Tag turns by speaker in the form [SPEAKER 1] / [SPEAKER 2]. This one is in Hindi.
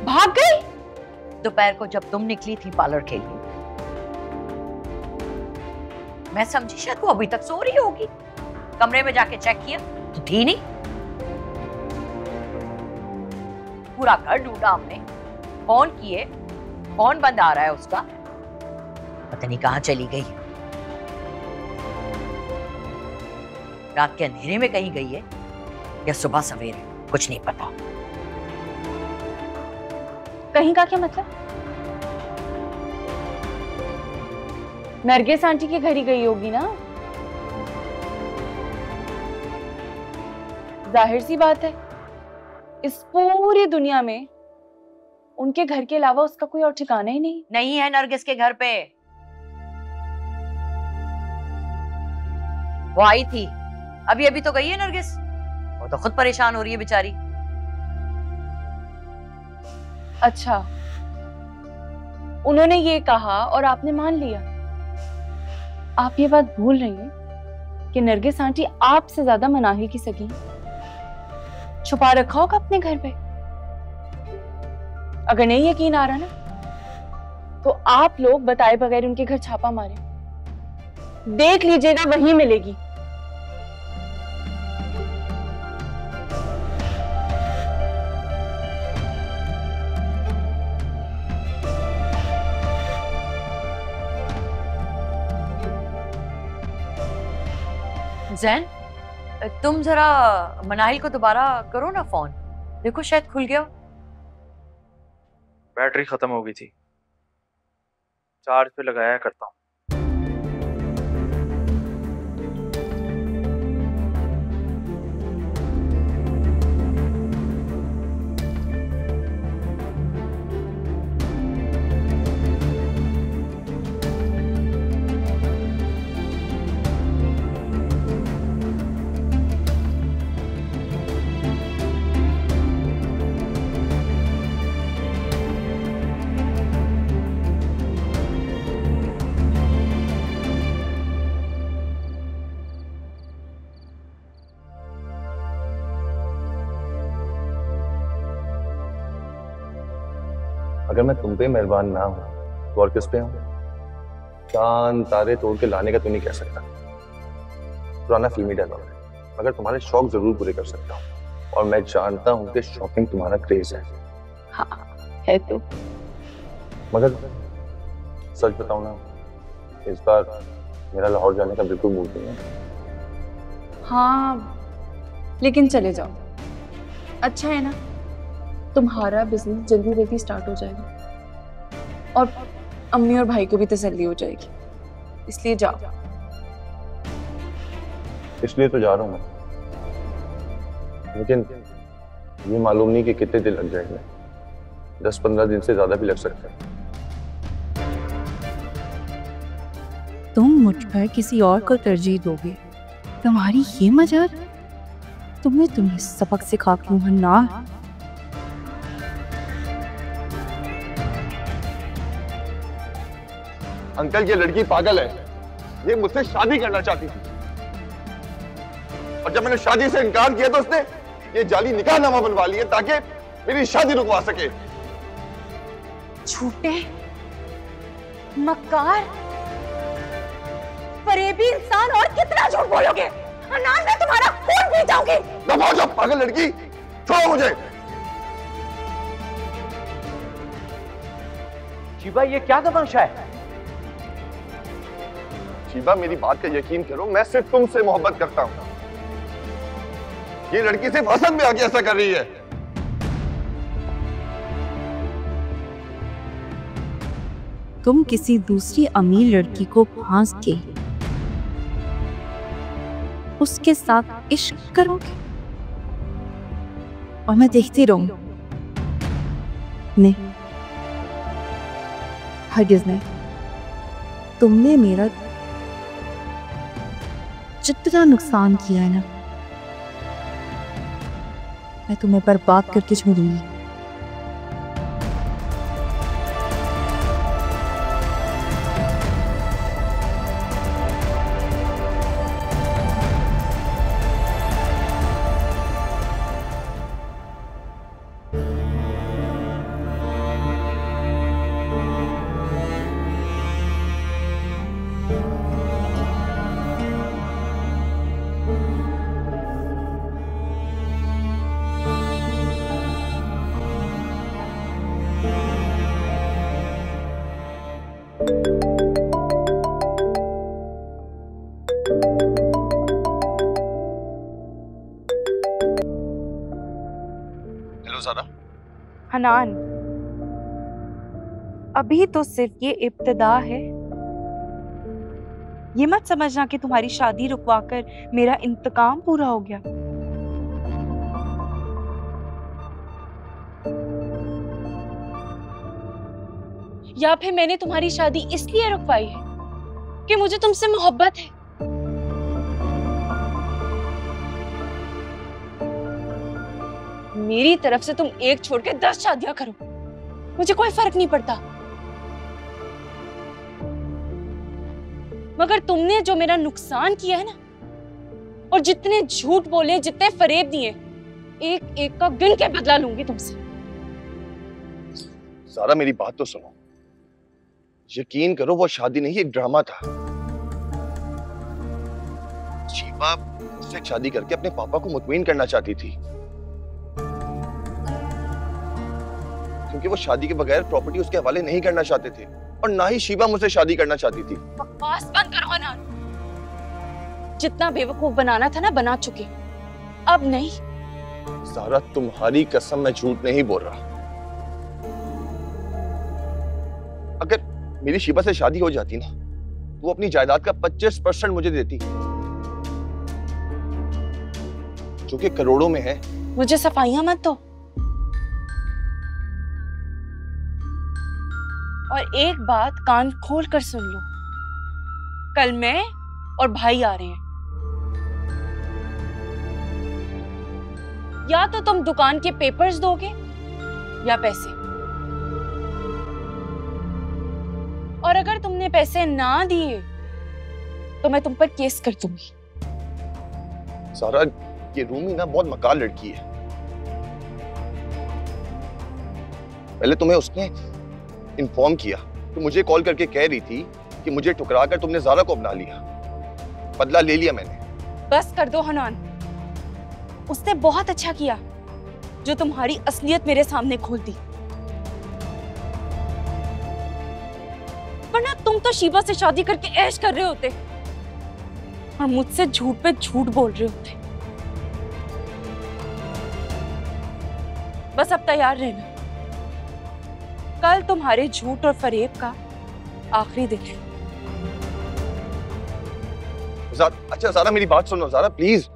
[SPEAKER 1] भाग गई?
[SPEAKER 2] दोपहर को जब तुम निकली थी पार्लर के लिए, मैं समझी शायद वो अभी तक सो रही होगी। कमरे में जाके चेक किया तो थी नहीं। पूरा घर ढूंढा हमने, फोन किए, फोन बंद आ रहा है उसका, पता नहीं कहां चली गई। रात के अंधेरे में कहीं गई है या सुबह सवेरे, कुछ नहीं पता।
[SPEAKER 1] कहीं का क्या मतलब? नरगिस आंटी के घर ही गई होगी ना? जाहिर सी बात है, इस पूरी दुनिया में उनके घर के अलावा उसका कोई और ठिकाना ही नहीं
[SPEAKER 2] है नरगिस के घर पे। वो आई थी, अभी अभी तो गई है नरगिस। वो तो खुद परेशान हो रही है बेचारी।
[SPEAKER 1] अच्छा, उन्होंने ये कहा और आपने मान लिया। आप ये बात भूल रही हैं कि नरगिस आंटी आपसे ज्यादा मनाहिल की सगी छुपा रखा होगा अपने घर पे। अगर नहीं यकीन आ रहा ना, तो आप लोग बताए बगैर उनके घर छापा मारे, देख लीजिएगा वहीं मिलेगी।
[SPEAKER 2] जैन, तुम जरा मनाहिल को दोबारा करो ना फोन, देखो शायद खुल गया।
[SPEAKER 3] बैटरी खत्म हो गई थी, चार्ज पे लगाया करता हूँ।
[SPEAKER 4] अगर मैं तुम पे मेहरबान ना हूं तो और किस पे हूं? चांद तारे तोड़ के लाने का तो नहीं कह सकता, पुराना फिल्मी डायलॉग है, मगर तुम्हारे शौक जरूर पूरे कर सकता हूं। और मैं जानता हूं कि शॉपिंग तुम्हारा क्रेज है।
[SPEAKER 1] हाँ, है तो।
[SPEAKER 4] मगर सच बताऊं ना, इस बार मेरा लाहौर जाने का बिल्कुल मूड नहीं है।
[SPEAKER 1] हाँ, लेकिन चले जाओ, अच्छा है ना, तुम्हारा बिजनेस जल्दी जल्दी स्टार्ट हो जाएगा और अम्मी और भाई को भी तसल्ली हो जाएगी, इसलिए जाओ।
[SPEAKER 4] इसलिए तो जा रहा हूं मैं, लेकिन ये मालूम नहीं कि कितने दिन लग जाएंगे। 10-15 दिन से ज्यादा भी लग सकते हैं।
[SPEAKER 5] तुम मुझ पर किसी और को तरजीह दोगे? तुम्हारी ये मजाक? तुम्हें सबक सिखा के ना।
[SPEAKER 4] अंकल, ये लड़की पागल है, ये मुझसे शादी करना चाहती थी और जब मैंने शादी से इनकार किया तो उसने ये जाली निकाहनामा बनवा लिया ताकि मेरी शादी रुकवा सके।
[SPEAKER 1] झूठे, मक्कार, फरेबी इंसान, और कितना झूठ बोलोगे? अनान, मैं तुम्हारा खून पी जाऊंगी।
[SPEAKER 4] दबाओ जो पागल लड़की, छोड़ो मुझे।
[SPEAKER 6] शिवा, ये क्या तमाशा है?
[SPEAKER 4] शिवा, मेरी बात का यकीन करो, मैं सिर्फ तुमसे मोहब्बत करता हूं। ये लड़की सिर्फ हसन में आके ऐसा कर रही है।
[SPEAKER 5] तुम किसी दूसरी अमीर लड़की को फांस के उसके साथ इश्क करोगे और मैं देखती रहूंगी? नहीं, हरगिज़ नहीं। तुमने मेरा जितना नुकसान किया है ना, मैं तुम्हें बर्बाद करके छोड़ूंगी।
[SPEAKER 4] हेलो ज़ारा।
[SPEAKER 5] हनान, अभी तो सिर्फ ये इब्तिदा है। ये मत समझना कि तुम्हारी शादी रुकवाकर मेरा इंतकाम पूरा हो गया। या फिर मैंने तुम्हारी शादी इसलिए रुकवाई है कि मुझे तुमसे मोहब्बत है। मेरी तरफ से तुम एक छोड़ के 10 शादियां करो, मुझे कोई फर्क नहीं पड़ता। मगर तुमने जो मेरा नुकसान किया है ना, और जितने झूठ बोले, जितने फरेब दिए, एक एक का गिन के बदला लूंगी तुमसे।
[SPEAKER 4] ज़ारा मेरी बात तो सुनो। यकीन करो वो शादी नहीं, एक ड्रामा था। शीबा उससे शादी करके अपने पापा को मुतमईन करना चाहती थी, क्योंकि वो शादी के बगैर प्रॉपर्टी उसके हवाले नहीं करना चाहते थे, और ना ही शीबा मुझसे शादी करना चाहती थी।
[SPEAKER 5] बकवास बंद करो ना। जितना बेवकूफ बनाना था ना, बना चुके, अब नहीं।
[SPEAKER 4] ज़ारा तुम्हारी कसम मैं झूठ नहीं बोल रहा। अगर मेरी शीबा से शादी हो जाती ना, तो वो अपनी जायदाद का 25% मुझे देती, जो कि करोड़ों में है।
[SPEAKER 5] मुझे सफाइयां मत दो। और एक बात कान खोल कर सुन लो, कल मैं और भाई आ रहे हैं। या तो तुम दुकान के पेपर्स दोगे या पैसे। और अगर तुमने पैसे ना दिए तो मैं तुम पर केस कर दूंगी।
[SPEAKER 4] सारा ये रूमी ना बहुत मकाल लड़की है। पहले तुम्हें उसने इन्फॉर्म किया तो मुझे कॉल करके कह रही थी कि मुझे ठुकरा कर तुमने ज़ारा को अपना लिया। बदला ले लिया मैंने।
[SPEAKER 5] बस कर दो हनान, उसने बहुत अच्छा किया जो तुम्हारी असलियत मेरे सामने खोल दी। वरना तुम तो शीबा से शादी करके ऐश कर रहे होते और मुझसे झूठ पे झूठ बोल रहे होते। बस अब तैयार रहना, कल तुम्हारे झूठ और फरेब का आखिरी दिन है।
[SPEAKER 4] अच्छा ज़ारा मेरी बात सुनो ज़ारा प्लीज।